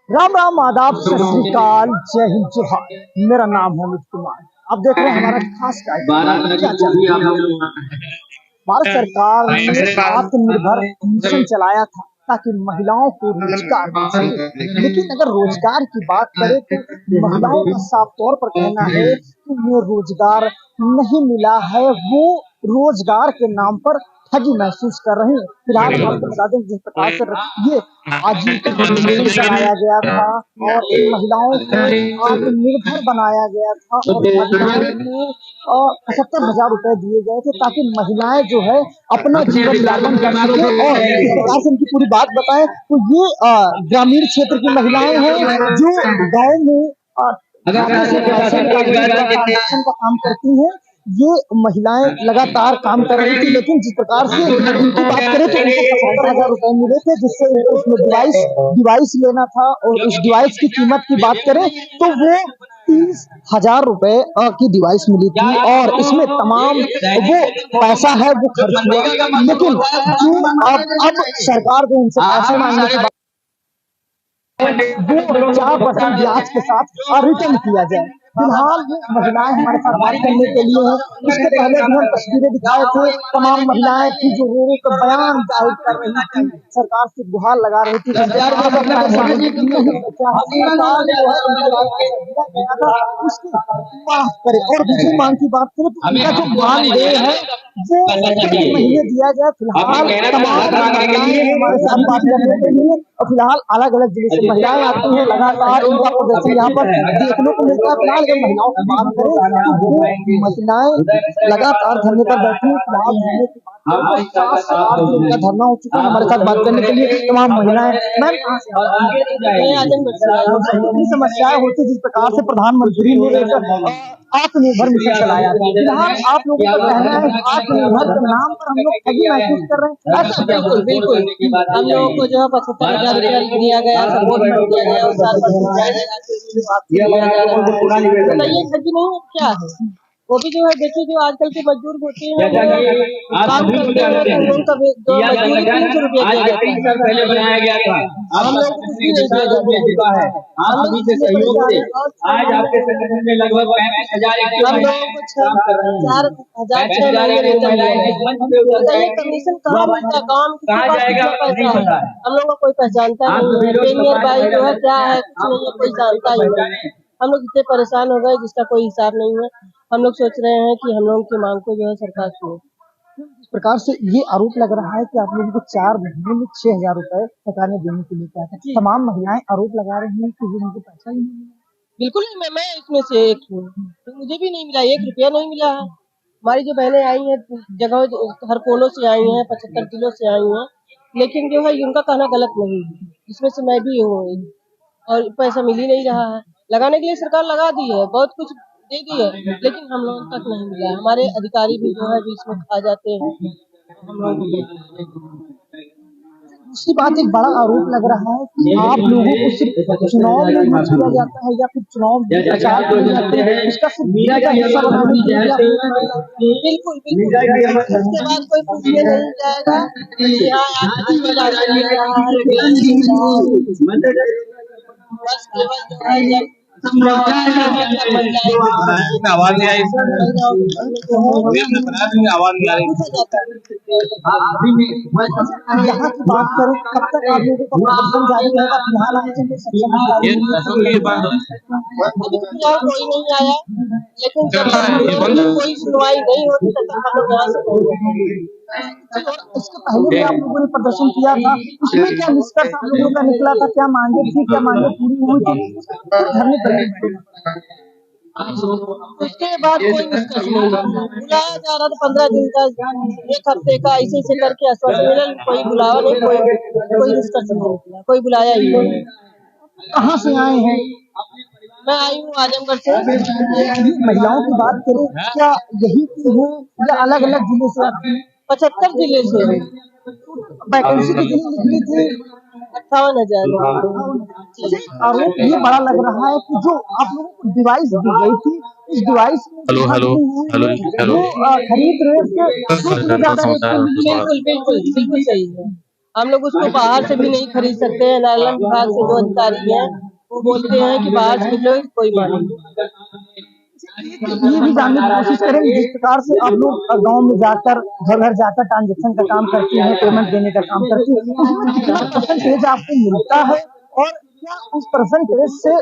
राम राम, आदाब, सत श्री अकाल, जय हिंद, जोहार। मेरा नाम है अमित कुमार। आप देख रहे हैं हमारा खास कार्यक्रम क्या चल रहा है। भारत सरकार ने आत्मनिर्भर मिशन चलाया था ताकि महिलाओं को रोजगार मिल सके। लेकिन अगर रोजगार की बात करें तो महिलाओं का साफ तौर पर कहना है कि उन्हें रोजगार नहीं मिला है। वो रोजगार के नाम पर ठगी महसूस कर रहे हैं। फिलहाल हम आपको बता दें जिस प्रकार से ये आजीविका चलाया गया था और इन महिलाओं को आत्मनिर्भर बनाया गया था और महिलाओं को 75,000 रुपए दिए गए थे ताकि महिलाएं जो है अपना जीवन यापन कर सके। और इस प्रकार से इनकी पूरी बात बताएं तो ये ग्रामीण क्षेत्र की महिलाएं हैं जो गाँव में का काम करती हैं। ये महिलाएं लगातार काम कर रही थी, लेकिन जिस प्रकार से उनकी बात करें तो उनको 75,000 रुपए मिले थे, जिससे उसमें डिवाइस लेना था। और उस डिवाइस की कीमत की बात करें तो वो 30,000 रुपए की डिवाइस मिली थी और इसमें तमाम वो पैसा है वो खर्च हुआ। लेकिन जो अब सरकार को इनसे पैसे मांगने के बाद वो 4% ब्याज के साथ रिटर्न किया जाए। फिलहाल वो महिलाएं हमारे साथ बात करने के लिए हैं। इसके पहले भी हम तस्वीरें दिखाए थे, तमाम महिलाएं थी जो रो रो कर बयान जाहिर कर रही थी, सरकार से गुहार लगा रही थी। उसकी माफ करे। और दूसरी मांग की बात करें तो उनका जो मानदेय है वो महीने दिया जाए। फिलहाल तमाम हमारे साथ बात करने के लिए और फिलहाल अलग अलग जिले से महिलाएं आती हैं। लगातार इनका प्रदर्शन यहाँ पर देखने को मिलता है। फिलहाल अगर महिलाओं की बात करें तो वो महिलाएं लगातार धरने पर बैठी। फिलहाल उनका धरना हो चुका है। हमारे साथ बात करने के लिए तमाम महिलाएं। मैम, समस्याएं होती जिस प्रकार से प्रधानमंत्री ने एक आत्मनिर्भर मिशन चलाया। फिलहाल आप लोगों का कहना है आत्मनिर्भर के नाम पर हम लोग ठगी महसूस कर रहे हैं। ऐसा बिल्कुल बिल्कुल हम लोगों को जो है 75,000 रुपया दिया गया, सपोर्ट दिया गया और 4% बताइए ठगी नहीं है क्या है? वो भी जो है देखिए जो आजकल के मजदूर होते हैं काम करते हैं तो उनका मजदूरी 300 रुपया दिया जाता है। पहले बनाया गया था, हम लोग को कुछ भी नहीं दिया जाता है। आप सभी से सहयोग से आज आपके संगठन में लगभग 35,000 हम लोगों को 4,000 बताइए कमीशन कहाँ मिलता है, काम कहाँ जाएगा नहीं पता है। हम लोग को कोई पहचानता नहीं है। प्रीमियर बाई जो है क्या है कुछ नहीं है, कोई जानता ही नहीं। हम लोग इतने परेशान हो गए जिसका कोई हिसाब नहीं है। हम लोग सोच रहे हैं कि हम लोगों की मांग को जो है सरकार सुने। इस प्रकार से ये आरोप लग रहा है कि आप लोगों को 4 महीने में 6,000 रुपए सरकार ने देने के लिए कहा था। तमाम महिलाएं आरोप लगा रही हैं कि उनको पैसा ही नहीं मिला। बिल्कुल नहीं, मैं इसमें से एक हूँ, तो मुझे भी नहीं मिला, 1 रुपया नहीं मिला है। हमारी जो बहनें आई हैं जगह हर कोनों से आई हैं, 75 जिलों से आई हैं, लेकिन जो है उनका कहना गलत नहीं है, इसमें से मैं भी हूँ। और पैसा मिल ही नहीं रहा है। लगाने के लिए सरकार लगा दी है, बहुत कुछ दे दी है, लेकिन हम लोगों तक नहीं मिला। हमारे अधिकारी भी जो है बीच में खा जाते हैं। हम लोग दूसरी बात एक बड़ा आरोप लग रहा है कि आप लोगों को सिर्फ चुनाव में यूज किया जाता है या फिर चुनाव प्रचार के लिए जाते हैं, उसका सिर्फ मीडिया का हिस्सा बनाने के लिए। बिल्कुल बिल्कुल उसके बाद कोई पूछने नहीं जाएगा कि हाँ बस केवल जो है जब आवाज नहीं आई, आवाज नहीं आ रही। यहाँ की बात करें कब तक आप लोगों का प्रदर्शन जारी रहेगा? फिलहाल कोई नहीं आया, लेकिन जब कोई सुनवाई नहीं होती तब तक हम लोग यहाँ से इसके पहले भी आप लोगों ने प्रदर्शन किया था, उसमें क्या निष्कर्ष आप लोगों का निकला था? क्या मांगे थी, क्या मांगे पूरी हुई थी? धरने पर उसके बाद कोई निष्कर्ष नहीं बुलाया जा रहा था। 15 दिन का, 1 हफ्ते का ऐसे करके आश्वासन मिला, कोई बुलावा नहीं, कोई निष्कर्ष नहीं निकला, कोई बुलाया ही नहीं। कहाँ से आए हैं? मैं आई हूँ आजमगढ़ से। महिलाओं की बात करें, क्या यही की है या अलग अलग जिले से आती है? 75 जिले से। वैकेंसी कितनी निकली थी? 58,000। आरोप ये बड़ा लग रहा है कि जो आप लोगों को डिवाइस दी गई थी, इस डिवाइस में खरीद रहे थे। बिल्कुल बिल्कुल बिल्कुल सही है। हम लोग उसको बाहर से भी नहीं खरीद सकते हैं। नालंदा विभाग से जो अधिकारी हैं वो बोलते हैं कि बाहर से निकलो कोई बात नहीं। ये भी जानने की कोशिश करें जिस प्रकार से आप लोग गांव में जाकर घर घर जाकर ट्रांजेक्शन का काम करते हैं, पेमेंट देने का काम करते हैं, उसमें कितना परसेंटेज आपको मिलता है और क्या उस परसेंटेज से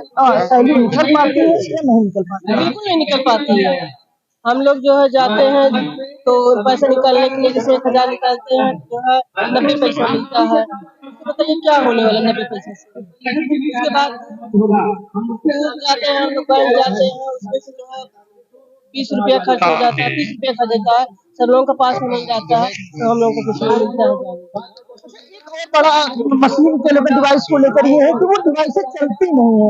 सैलरी निकल पाती है या नहीं निकल पाती है? बिल्कुल नहीं निकल पाती है। हम लोग जो है जाते हैं तो पैसे निकालने के लिए जैसे 1000 निकालते हैं जो है 90 पैसा मिलता है। तो बताइए क्या होने वाला 90 पैसे से। उसके बाद जाते हैं हम लोग बैंक जाते हैं, उसमें से जो है 20 रुपया खर्च हो जाता है, 30 रुपया खर्च होता है। सब लोगों के पास में नहीं जाता है तो हम लोगों को कुछ नहीं मिलता है। एक और बड़ा मशीन के लेकर डिवाइस को लेकर ये है कि वो डिवाइस चलती नहीं है,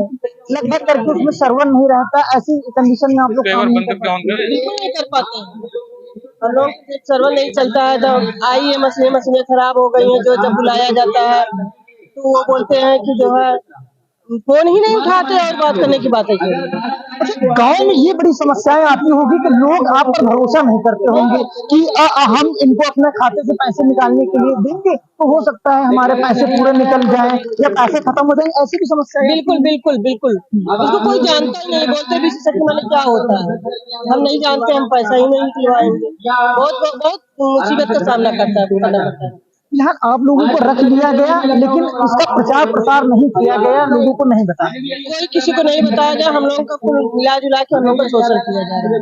लगभग करके उसमें सर्वर नहीं रहता। ऐसी कंडीशन में आप लोग काम नहीं कर पाते। बिल्कुल नहीं कर पाते हैं। हम लोग सर्वर नहीं चलता है, जब आई है मशीनें खराब हो गई हैं, जो जब बुलाया जाता है तो वो बोलते हैं कि जो है फोन ही नहीं उठाते और बात करने की बात है। गांव में ये बड़ी समस्याएं आती होगी कि लोग आप पर भरोसा नहीं करते होंगे कि हम इनको अपने खाते से पैसे निकालने के लिए देंगे तो हो सकता है हमारे पैसे पूरे निकल जाएं या पैसे खत्म हो जाएं, ऐसी भी समस्या है। बिल्कुल बिल्कुल बिल्कुल, इसको कोई जानता ही नहीं, बोलते भी सच में क्या होता है हम नहीं जानते, हम पैसा ही नहीं निकलवाएंगे। बहुत बहुत मुसीबत का सामना करना पड़ता है। फिलहाल आप लोगों को रख लिया गया लेकिन इसका प्रचार प्रसार नहीं किया गया, लोगों को नहीं बताया गया, कोई किसी को नहीं बताया गया। हम लोगों का मिला जुला के हम लोग का शोषण किया जा रहा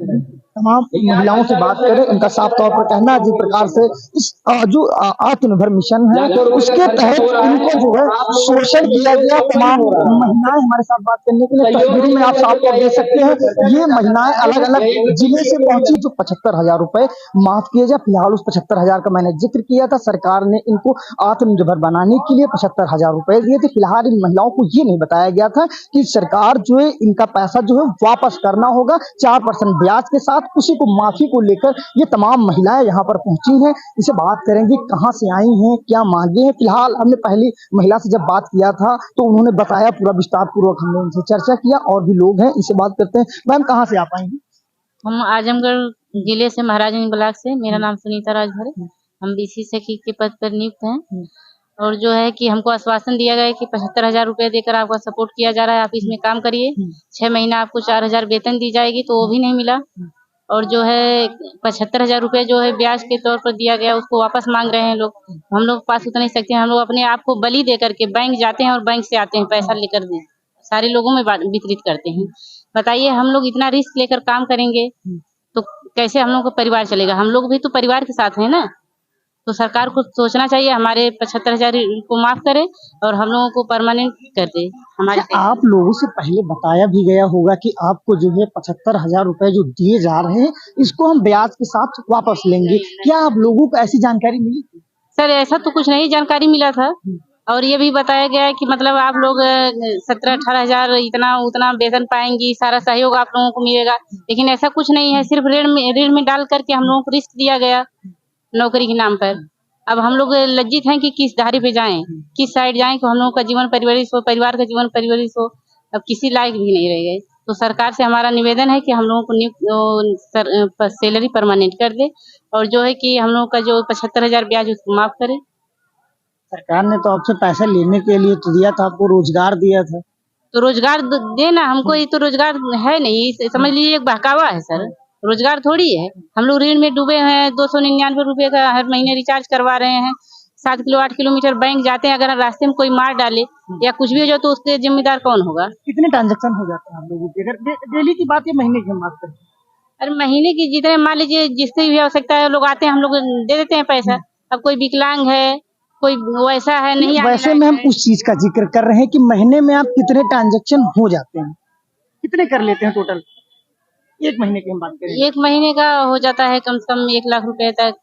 है। तमाम महिलाओं से बात करें, उनका साफ तौर पर कहना है जिस प्रकार से इस जो आत्मनिर्भर मिशन है उसके तहत इनको जो है शोषण किया गया। तमाम महिलाएं हमारे साथ बात करने के लिए तस्वीरों में आप साफ तौर देख सकते हैं। ये महिलाएं अलग अलग जिले से पहुंची जो 75,000 रुपए माफ किए जाए। फिलहाल उस 75,000 का मैंने जिक्र किया था, सरकार ने इनको आत्मनिर्भर बनाने के लिए 75,000 रुपए दिए थे। फिलहाल इन महिलाओं को ये नहीं बताया गया था कि सरकार जो है इनका पैसा जो है वापस करना होगा 4% ब्याज के साथ। उसी को माफी को लेकर ये तमाम महिलाएं यहाँ पर पहुंची हैं। इसे बात करेंगे कहाँ से आई हैं, क्या मांगे हैं। फिलहाल हमने पहली महिला से जब बात किया था तो उन्होंने बताया, पूरा विस्तार पूर्वक हमने उनसे चर्चा किया। और भी लोग हैं, इनसे बात करते हैं। मैम कहाँ से आप आई हैं? हम आजमगढ़ जिले से, महाराजगंज ब्लॉक से। मेरा नाम सुनीता राजभर है। हम बीसी सखी के पद पर नियुक्त हैं और जो है कि हमको आश्वासन दिया गया है कि 75,000 रुपए देकर आपका सपोर्ट किया जा रहा है, आप इसमें काम करिए। 6 महीना आपको 4,000 वेतन दी जाएगी, तो वो भी नहीं मिला। और जो है 75,000 रुपए जो है ब्याज के तौर पर दिया गया उसको वापस मांग रहे हैं लोग। हम लोग पास उतना नहीं सकते हैं। हम लोग अपने आप को बलि दे करके बैंक जाते हैं और बैंक से आते हैं पैसा लेकर दे, सारे लोगों में वितरित करते हैं। बताइए, हम लोग इतना रिस्क लेकर काम करेंगे तो कैसे हम लोग का परिवार चलेगा? हम लोग भी तो परिवार के साथ हैं ना। तो सरकार को सोचना चाहिए, हमारे 75,000 को माफ करे और हम लोगों को परमानेंट कर दे। हमारे आप लोगों से पहले बताया भी गया होगा कि आपको जो है 75,000 रुपए जो दिए जा रहे हैं इसको हम ब्याज के साथ वापस लेंगे। क्या आप लोगों को ऐसी जानकारी मिली? सर ऐसा तो कुछ नहीं जानकारी मिला था। और ये भी बताया गया है कि मतलब आप लोग 17-18,000 इतना उतना वेतन पाएंगी, सारा सहयोग आप लोगों को मिलेगा। लेकिन ऐसा कुछ नहीं है, सिर्फ ऋण में डाल करके हम लोगों को रिस्क दिया गया नौकरी के नाम पर। अब हम लोग लज्जित हैं कि किस धारे पे जाएं, किस साइड जाएं कि हम लोगों का जीवन परिवारित हो, परिवार का जीवन परिवारित हो। अब किसी लायक भी नहीं रह गए। तो सरकार से हमारा निवेदन है कि हम लोगों को सैलरी परमानेंट कर दे और जो है कि हम लोगों का जो 75,000 ब्याज उसको माफ करे। सरकार ने तो आपसे पैसा लेने के लिए तो दिया था, आपको रोजगार दिया था। तो रोजगार देना हमको, ये तो रोजगार है नहीं, समझ लीजिए एक बहकावा है सर, रोजगार थोड़ी है। हम लोग ऋण में डूबे हैं, 299 रुपए का हर महीने रिचार्ज करवा रहे हैं। 7 किलो 8 किलोमीटर बैंक जाते हैं, अगर रास्ते में कोई मार डाले या कुछ भी हो जाए तो उसके जिम्मेदार कौन होगा? कितने ट्रांजेक्शन हो जाते हैं हम लोगों के? अगर डेली की बात या महीने की हम बात करते हैं? अरे महीने की जितने मान लीजिए जिसकी भी आवश्यकता है लोग आते हैं, हम लोग दे देते हैं पैसा। अब कोई विकलांग है, कोई वैसा है नहीं। वैसे में हम उस चीज का जिक्र कर रहे हैं कि महीने में आप कितने ट्रांजेक्शन हो जाते हैं, कितने कर लेते हैं टोटल? एक महीने की हम बात करें। एक महीने का हो जाता है कम से कम 1 लाख रुपए तक।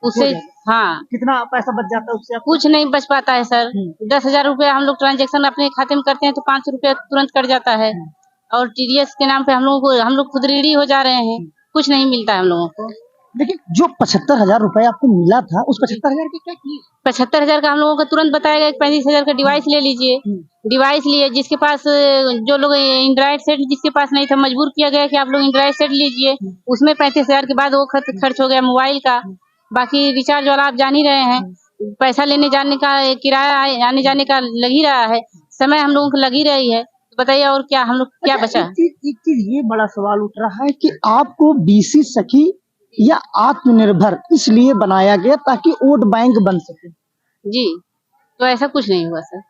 उससे हाँ, कितना पैसा बच जाता है उससे? कुछ नहीं बच पाता है सर। 10,000 रुपए हम लोग ट्रांजेक्शन अपने खाते में करते हैं तो 5 रुपया तुरंत कट जाता है। और TDS के नाम पे हम लोग खुद ऋणी हो जा रहे हैं, कुछ नहीं मिलता है हम लोगों को। लेकिन जो 75,000 रुपए आपको मिला था, उस 75,000 की क्या किए? 75,000 का हम लोगों को तुरंत बताया गया 35,000 का डिवाइस ले लीजिए। डिवाइस लिए, जिसके पास जो लोग एंड्रॉइड सेट जिसके पास नहीं था, मजबूर किया गया कि आप लोग एंड्रॉइड सेट लीजिए। उसमें 35,000 के बाद वो खर्च हो गया मोबाइल का। बाकी रिचार्ज वाला आप जान ही रहे हैं, पैसा लेने जाने का, किराया आने जाने का लग ही रहा है, समय हम लोगों को लग ही रही है। तो बताइए और क्या हम लोग क्या बचा। एक चीज ये बड़ा सवाल उठ रहा है कि आपको बीसी सखी या आत्मनिर्भर इसलिए बनाया गया ताकि वोट बैंक बन सके। जी, तो ऐसा कुछ नहीं हुआ सर,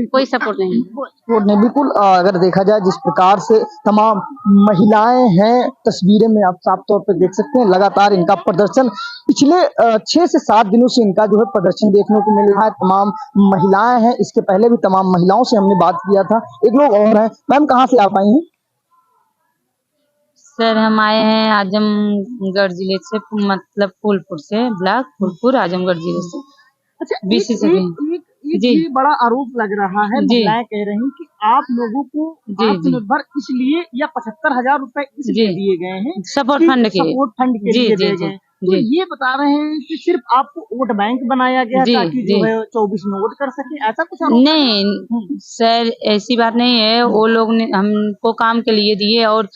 कोई सपोर्ट नहीं। सपोर्ट नहीं, बिल्कुल। अगर देखा जाए जिस प्रकार से तमाम महिलाएं हैं, तस्वीरें में आप साफ तौर पर देख सकते हैं, लगातार इनका प्रदर्शन पिछले 6 से 7 दिनों से इनका जो है प्रदर्शन देखने को मिल रहा है। तमाम महिलाएं हैं, इसके पहले भी तमाम महिलाओं से हमने बात किया था। एक लोग और हैं। मैम कहाँ से आप आई हैं? सर हम आए हैं आजमगढ़ जिले से, मतलब फूलपुर से, ब्लॉक फूलपुर आजमगढ़ जिले से। अच्छा, बीसी से एक जी। ये बड़ा आरोप लग रहा है, जी। महिलाएं कह रही कि आप लोगों को जी, आत्मनिर्भर इसलिए या 75,000 रुपए इसलिए जी। दिए गए हैं, सपोर्ट फंड के, सपोर्ट फंड के जी लिए जी दिए जी गए हैं। तो जी ये बता रहे हैं कि सिर्फ आपको वोट बैंक बनाया गया जी ताकि जी जो है 24 में वोट कर सके, ऐसा कुछ आरोप है? नहीं सर, ऐसी बात नहीं है। वो लोग ने हमको काम के लिए दिए और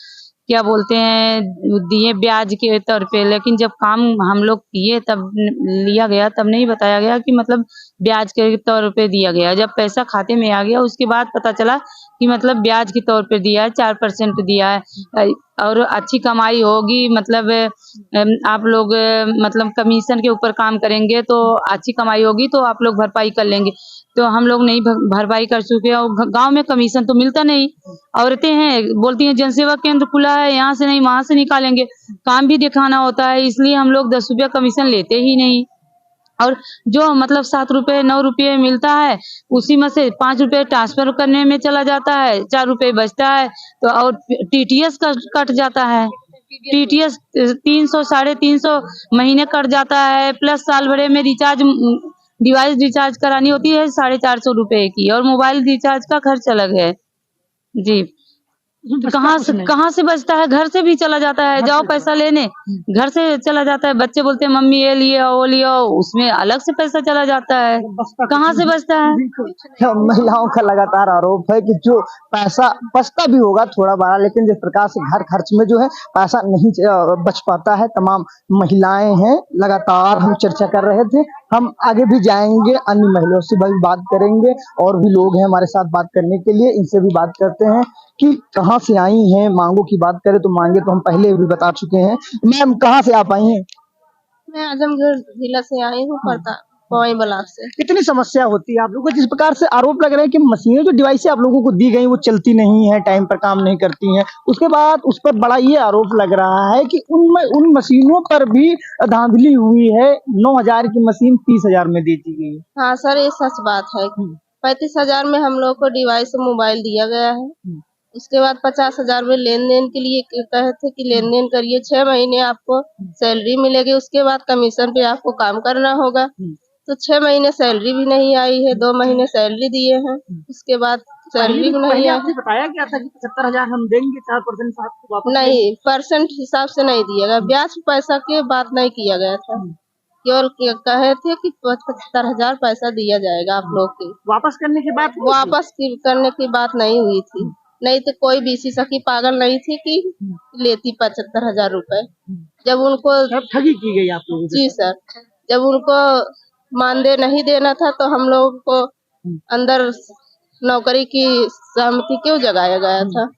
क्या बोलते हैं, दिए ब्याज के तौर पे, लेकिन जब काम हम लोग किए तब लिया गया, तब नहीं बताया गया कि मतलब ब्याज के तौर पे दिया गया। जब पैसा खाते में आ गया उसके बाद पता चला कि मतलब ब्याज के तौर पे दिया है, 4% दिया है और अच्छी कमाई होगी, मतलब आप लोग मतलब कमीशन के ऊपर काम करेंगे तो अच्छी कमाई होगी तो आप लोग भरपाई कर लेंगे। तो हम लोग नहीं भरपाई कर चुके और गांव में कमीशन तो मिलता नहीं। औरतें हैं, बोलती हैं जनसेवा केंद्र खुला है, यहाँ से नहीं वहां से निकालेंगे, काम भी दिखाना होता है, इसलिए हम लोग 10 रुपया कमीशन लेते ही नहीं। और जो मतलब 7 रुपये 9 रुपये मिलता है उसी में से 5 रुपये ट्रांसफर करने में चला जाता है, 4 रुपये बचता है। तो और टीटीएस कट जाता है, टीटीएस 300 350 महीने कट जाता है, प्लस साल भरे में रिचार्ज, डिवाइस रिचार्ज करानी होती है 450 रुपए की, और मोबाइल रिचार्ज का खर्च अलग है जी। तो कहाँ से बचता है, घर से भी चला जाता है, जाओ पैसा लेने घर से चला जाता है। बच्चे बोलते हैं मम्मी ये लिए वो लिए, उसमें अलग से पैसा चला जाता है, कहाँ से बचता है। महिलाओं का लगातार आरोप है कि जो पैसा बचता भी होगा थोड़ा बड़ा, लेकिन जिस प्रकार से घर खर्च में जो है पैसा नहीं बच पाता है। तमाम महिलाएं हैं, लगातार हम चर्चा कर रहे थे। हम आगे भी जाएंगे, अन्य महिलाओं से भी बात करेंगे, और भी लोग हैं हमारे साथ बात करने के लिए, इनसे भी बात करते हैं कि कहाँ से आई हैं। मांगों की बात करें तो मांगे तो हम पहले भी बता चुके हैं। मैम कहाँ से आप आई हैं? मैं आजमगढ़ जिला से आई हूँ, पौई ब्लॉक से। कितनी समस्या होती है आप लोगों को? जिस प्रकार से आरोप लग रहे हैं कि मशीनें जो डिवाइस आप लोगों को दी गई वो चलती नहीं है, टाइम पर काम नहीं करती हैं, उसके बाद उस पर बड़ा ये आरोप लग रहा है कि उन मशीनों पर भी धांधली हुई है। 9,000 की मशीन 30,000 में दे दी गई है। हाँ सर, ये सच बात है। 35,000 में हम लोग को डिवाइस मोबाइल दिया गया है। उसके बाद 50,000 में लेन देन के लिए कहे थे कि लेन देन करिए, 6 महीने आपको सैलरी मिलेगी, उसके बाद कमीशन पे आपको काम करना होगा। तो 6 महीने सैलरी भी नहीं आई है, 2 महीने सैलरी दिए हैं, उसके बाद सैलरी भी नहीं आई। बताया गया था कि 75,000 हम देंगे, 4% आपको वापस नहीं, परसेंट हिसाब से नहीं दिया गया, ब्याज पैसा की बात नहीं किया गया था। केवल कहे थे कि 75,000 पैसा दिया जाएगा आप लोग के। वापस करने के बाद करने की बात नहीं हुई थी। नहीं तो कोई बीसी सखी पागल नहीं थी कि लेती 75,000 रुपए। जब उनको ठगी की गई आप लोगों से। जी सर, जब उनको मानदेय नहीं देना था तो हम लोग को अंदर नौकरी की सहमति क्यों जगाया गया था,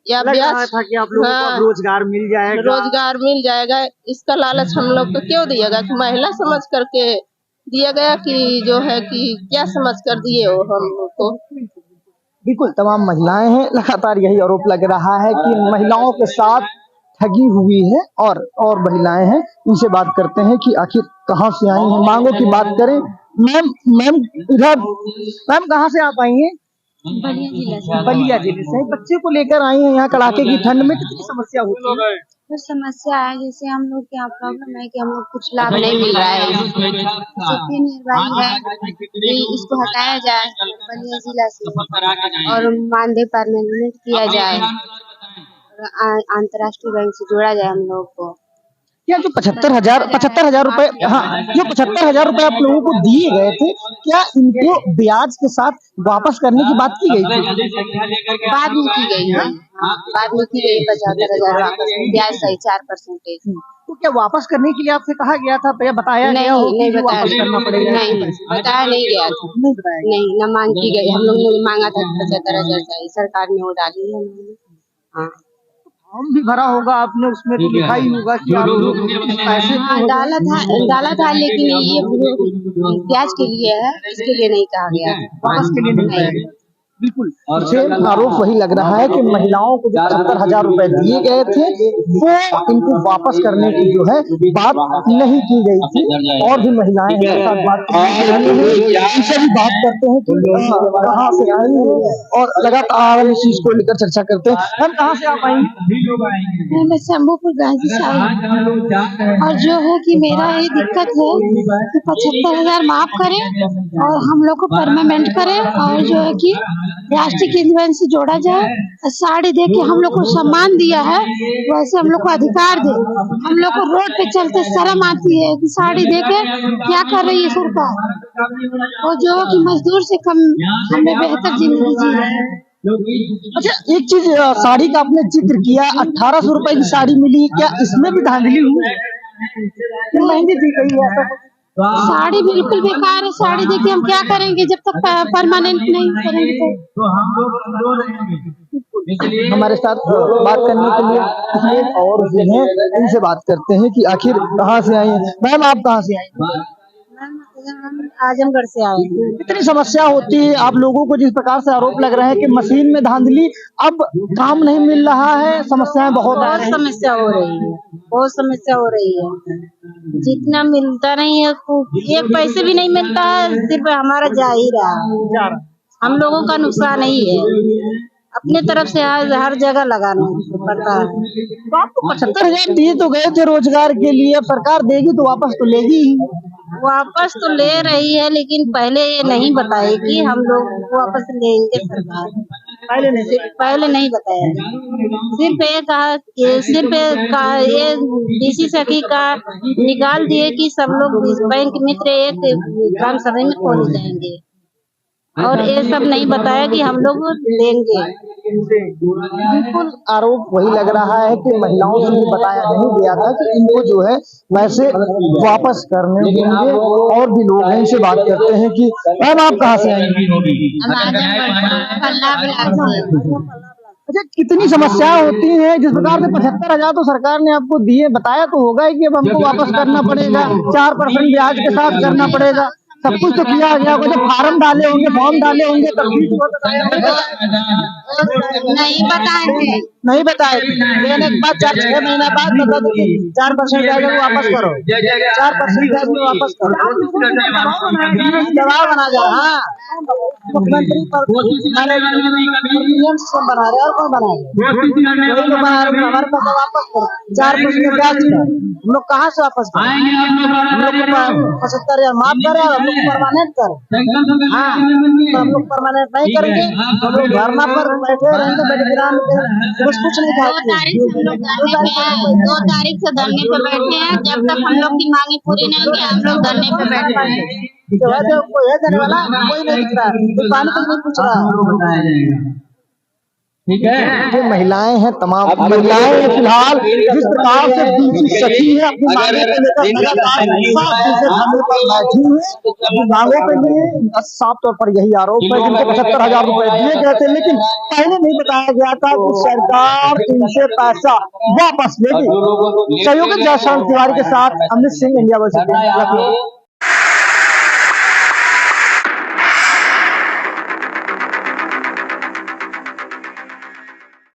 या ब्याज था कि आप लोगों को रोजगार मिल जाएगा, रोजगार मिल जाएगा, इसका लालच हम लोग को क्यों दिया गया? कि महिला समझ करके दिया गया कि जो है कि क्या समझ कर दिए हो हम लोग को। बिल्कुल तमाम महिलाएं हैं, लगातार यही आरोप लग रहा है कि महिलाओं के साथ ठगी हुई है। और महिलाएं हैं, इनसे बात करते हैं कि आखिर कहाँ से आई हैं। मांगों की बात करें, मैम इधर, मैम कहाँ से आप आई हैं? बलिया जिला से। बलिया जिले से। बच्चे को लेकर आई हैं यहाँ कड़ाके की ठंड में, कितनी समस्या होती है? कुछ समस्या है, जैसे हम लोग के यहाँ प्रॉब्लम है कि हम लोग कुछ लाभ नहीं मिल रहा है, निर्वाही है कि इसको हटाया जाए बलिया जिला से और मानदेय परमानेंट किया जाए और अंतर्राष्ट्रीय बैंक से जोड़ा जाए हम लोग को। क्या जो 75,000 रुपए, हाँ, जो 75,000 रुपए आप लोगों को दिए गए थे, क्या इनको ब्याज के साथ वापस करने की बात की गई थी? बाद में की गई है, बाद में की गई 75,000 वापस, ब्याज सही 4%। तो क्या वापस करने के लिए आपसे कहा गया था या बताया गया हो नहीं कि बताया, वापस करना पड़ेगा? नहीं बताया नहीं गया था, नहीं बताया गया। नहीं न मांग की गई। हम लोग ने मांगा था 75,000 चाहिए, सरकार ने वो डाली है। हाँ फॉर्म भी भरा होगा आपने, उसमें तो लिखा ही होगा कि आप लोग पैसे हाँ डाला था, लेकिन ये ब्याज के लिए है, इसके लिए नहीं कहा गया था, वापस के लिए नहीं बताया गया। बिल्कुल सेम आरोप वही लग रहा है कि महिलाओं को जो 75,000 रुपए दिए गए थे वो इनको वापस करने की जो है बात नहीं की गई थी। और भी महिलाएं हमारे साथ बात इनसे भी बात करते हैं कि कहाँ से आई है और लगातार इस चीज को लेकर चर्चा करते हैं। हम कहाँ से आप आई? मैं शंभूपुर गांधी साहब। और जो है कि मेरा ये दिक्कत है कि 75,000 माफ करें और हम लोग को परमानेंट करें, और जो है कि राष्ट्रीय इंजन से जोड़ा जाए। साड़ी दे के हम लोग को सम्मान दिया है, वैसे हम लोग को अधिकार दे। हम लोग को रोड पे चलते शर्म आती है कि साड़ी दे के क्या कर रही है सरकार, और जो कि मजदूर से कम हमें बेहतर जिंदगी जी रहे हैं। अच्छा एक चीज साड़ी का आपने जिक्र किया, 1800 रुपए की साड़ी मिली, क्या इसमें भी धांधली हुई? महंगी दी गई है ऐसा? साड़ी बिल्कुल बेकार है, साड़ी देखिए हम क्या करेंगे जब तक परमानेंट नहीं करेंगे तो हमारे साथ बात करने के लिए और भी हैं, इनसे बात करते हैं कि आखिर कहाँ से आई हैं। मैम आप कहाँ से आई हैं? आजमगढ़ से आए हैं। कितनी समस्या होती है आप लोगों को, जिस प्रकार से आरोप लग रहा है कि मशीन में धांधली, अब काम नहीं मिल रहा है, समस्याएं बहुत आ रही हैं। समस्या हो रही है, बहुत समस्या हो रही है। जितना मिलता नहीं है, एक पैसे भी नहीं मिलता है, सिर्फ हमारा जा ही रहा है। हम लोगों का नुकसान नहीं है, अपने तरफ से हर जगह लगाना पड़ता है। तो आपको 75,000 दिए तो गए थे रोजगार के लिए, अब सरकार देगी तो वापस तो लेगी ही। वापस तो ले रही है, लेकिन पहले ये नहीं बताएगी हम लोग वापस लेंगे सरकार। पहले नहीं बताया, सिर्फ ये कहा कि ये डीसी सखी का निकाल दिए कि सब लोग बैंक मित्र एक ग्राम सभा में खोले जाएंगे, और ये सब नहीं बताया कि हम लोग लेंगे। बिल्कुल आरोप वही लग रहा है कि महिलाओं से भी बताया नहीं गया था कि इनको जो है पैसे वापस करने होंगे। और भी लोग हैं, इनसे बात करते हैं कि मैम आप कहाँ से आएंगी? अच्छा कितनी समस्याएं होती हैं, जिस प्रकार से 75,000 तो सरकार ने आपको दिए, बताया तो होगा कि अब हमको वापस करना पड़ेगा, 4% ब्याज के साथ करना पड़ेगा, सब कुछ तो किया गया। जब फार्म डाले होंगे, फॉर्म डाले होंगे तब भी नहीं बताए लेने के बाद 6 महीना बाद बता दो 4% ब्याज में वापस करो, 4% ब्याज में वापस करो, दबाव बना जा। हाँ मुख्यमंत्री पर बना रहे और कौन बना रहे, हमारे पास वापस करो 4% ब्याज का। हम लोग कहाँ से वापस करें? हम लोग को 75,000 माफ करे और हम लोग परमानेंट करें। हाँ तो हम लोग परमानेंट नहीं करेंगे, हम लोग धरना पर बैठे रहेंगे, कुछ नहीं खाएंगे। 2 तारीख से धरने पे बैठे हैं, जब तक हम लोग की मांगे पूरी नहीं होंगी हम लोग धरने पे बैठ पाएंगे। कोई है देने वाला, कोई नहीं दिख रहा, कोई पानी तक नहीं पूछ रहा। ठीक है, जो महिलाएं हैं, तमाम महिलाएं फिलहाल जिस प्रकार से डीसी सखी है अपनी मांगों को लेकर लगातार धरने पर बैठी है, अपनी मांगों के लिए साफ तौर पर यही आरोप है जिनके 75,000 रुपए दिए गए थे, लेकिन पहले नहीं बताया गया था कि सरकार इनसे पैसा वापस लेगी। सहयोगी जयशांत तिवारी के साथ अमित सिंह, इंडिया वर्सेस लखनऊ।